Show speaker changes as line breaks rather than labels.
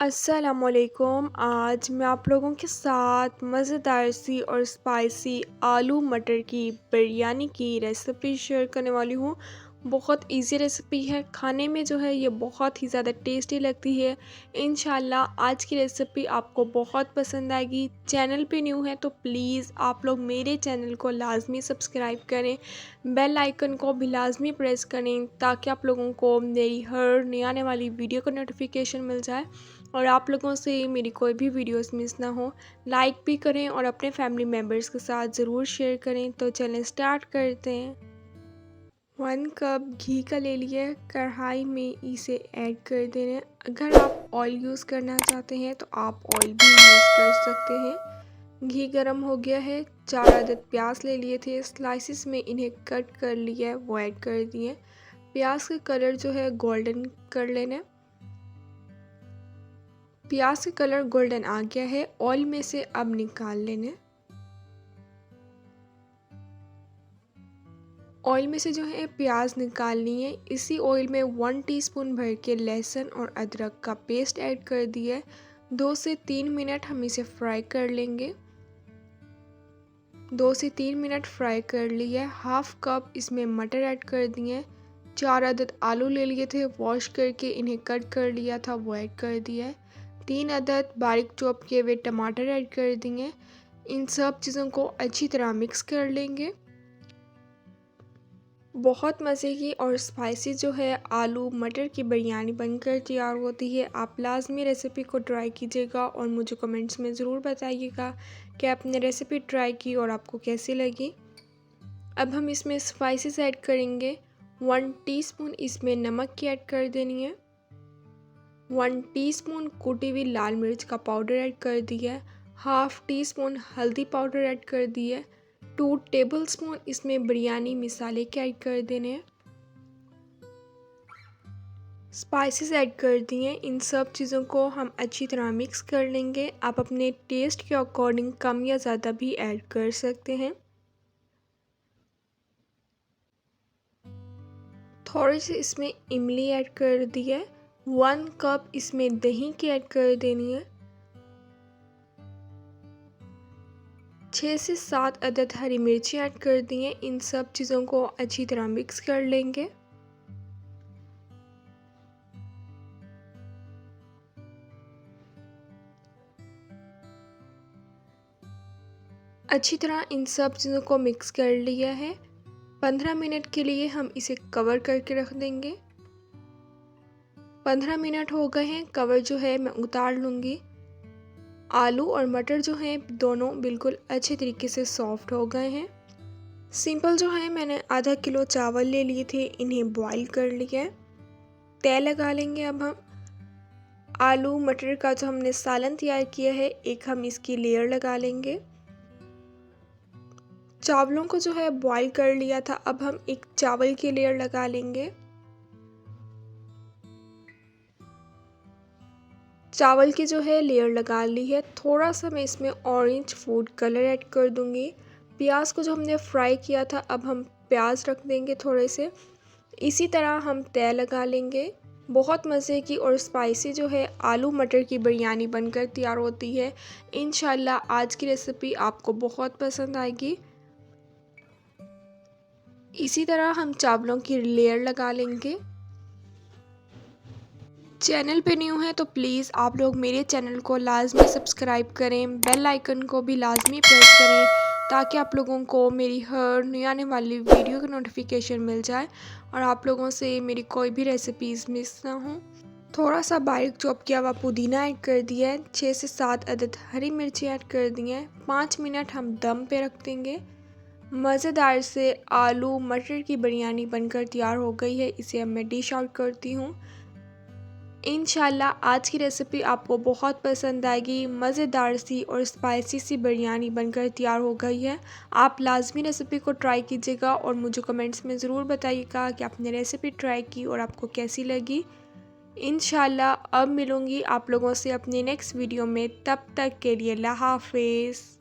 अस्सलामुअलैकुम। आज मैं आप लोगों के साथ मज़ेदार सी और स्पाइसी आलू मटर की बिरयानी की रेसिपी शेयर करने वाली हूँ। बहुत इजी रेसिपी है, खाने में जो है ये बहुत ही ज़्यादा टेस्टी लगती है। इंशाल्लाह आज की रेसिपी आपको बहुत पसंद आएगी। चैनल पे न्यू है तो प्लीज़ आप लोग मेरे चैनल को लाजमी सब्सक्राइब करें, बेल आइकन को भी लाजमी प्रेस करें ताकि आप लोगों को मेरी हर नई आने वाली वीडियो का नोटिफिकेशन मिल जाए और आप लोगों से मेरी कोई भी वीडियोस मिस ना हो। लाइक भी करें और अपने फैमिली मेम्बर्स के साथ ज़रूर शेयर करें। तो चलें स्टार्ट करते हैं। 1 कप घी का ले लिया, कढ़ाई में इसे ऐड कर देना है। अगर आप ऑयल यूज़ करना चाहते हैं तो आप ऑयल भी यूज़ कर सकते हैं। घी गर्म हो गया है। 4 अदद प्याज ले लिए थे, स्लाइसिस में इन्हें कट कर लिया है, वो ऐड कर दिए। प्याज का कलर जो है गोल्डन कर लेना है। प्याज का कलर गोल्डन आ गया है, ऑयल में से अब निकाल लेना। ऑयल में से जो है प्याज निकालनी है। इसी ऑयल में 1 टीस्पून भर के लहसुन और अदरक का पेस्ट ऐड कर दिया है। 2 से 3 मिनट हम इसे फ्राई कर लेंगे। 2 से 3 मिनट फ्राई कर लिया है। 1/2 कप इसमें मटर ऐड कर दिए। 4 अदद आलू ले लिए थे, वॉश करके इन्हें कट कर लिया था, वो ऐड कर दिया है। 3 अदद बारीक चॉप किए हुए टमाटर ऐड कर दिए। इन सब चीज़ों को अच्छी तरह मिक्स कर लेंगे। बहुत मज़े की और स्पाइसी जो है आलू मटर की बिरयानी बनकर तैयार होती है। आप लाजमी रेसिपी को ट्राई कीजिएगा और मुझे कमेंट्स में ज़रूर बताइएगा कि आपने रेसिपी ट्राई की और आपको कैसी लगी। अब हम इसमें स्पाइसेस ऐड करेंगे। 1 टीस्पून इसमें नमक की ऐड कर देनी है। 1 टीस्पून कुटी हुई लाल मिर्च का पाउडर ऐड कर दिया है। 1/2 टीस्पून हल्दी पाउडर ऐड कर दिया है। 2 टेबलस्पून इसमें बिरयानी मसाले के ऐड कर देने हैं। स्पाइसेस ऐड कर दिए। इन सब चीज़ों को हम अच्छी तरह मिक्स कर लेंगे। आप अपने टेस्ट के अकॉर्डिंग कम या ज़्यादा भी ऐड कर सकते हैं। थोड़ी सी इसमें इमली ऐड कर दी है। 1 कप इसमें दही की ऐड कर देनी है। 6 से 7 अदद हरी मिर्ची ऐड कर दी हैं। इन सब चीज़ों को अच्छी तरह मिक्स कर लेंगे। अच्छी तरह इन सब चीज़ों को मिक्स कर लिया है। 15 मिनट के लिए हम इसे कवर करके रख देंगे। 15 मिनट हो गए हैं, कवर जो है मैं उतार लूँगी। आलू और मटर जो हैं दोनों बिल्कुल अच्छे तरीके से सॉफ्ट हो गए हैं। सिंपल जो है मैंने आधा किलो चावल ले लिए थे, इन्हें बॉईल कर लिया है। तय लगा लेंगे अब हम। आलू मटर का जो हमने सालन तैयार किया है, एक हम इसकी लेयर लगा लेंगे। चावलों को जो है बॉईल कर लिया था, अब हम एक चावल की लेयर लगा लेंगे। चावल की जो है लेयर लगा ली है। थोड़ा सा मैं इसमें ऑरेंज फूड कलर ऐड कर दूंगी। प्याज को जो हमने फ्राई किया था, अब हम प्याज रख देंगे थोड़े से। इसी तरह हम तय लगा लेंगे। बहुत मज़े की और स्पाइसी जो है आलू मटर की बिरयानी बनकर तैयार होती है। इंशाल्लाह आज की रेसिपी आपको बहुत पसंद आएगी। इसी तरह हम चावलों की लेयर लगा लेंगे। चैनल पे न्यू है तो प्लीज़ आप लोग मेरे चैनल को लाजमी सब्सक्राइब करें, बेल आइकन को भी लाजमी प्रेस करें ताकि आप लोगों को मेरी हर नई आने वाली वीडियो का नोटिफिकेशन मिल जाए और आप लोगों से मेरी कोई भी रेसिपीज़ मिस ना हो। थोड़ा सा बारीक चॉप किया हुआ पुदीना ऐड कर दिया है। 6 से 7 अदद हरी मिर्ची ऐड कर दी हैं। 5 मिनट हम दम पे रख देंगे। मज़ेदार से आलू मटर की बिरयानी बनकर तैयार हो गई है। इसे अब मैं डिश आउट करती हूँ। इंशाल्लाह आज की रेसिपी आपको बहुत पसंद आएगी। मज़ेदार सी और स्पाइसी सी बिरयानी बनकर तैयार हो गई है। आप लाजमी रेसिपी को ट्राई कीजिएगा और मुझे कमेंट्स में ज़रूर बताइएगा कि आपने रेसिपी ट्राई की और आपको कैसी लगी। इंशाल्लाह अब मिलूँगी आप लोगों से अपनी नेक्स्ट वीडियो में। तब तक के लिए अल्लाह हाफ़िज़।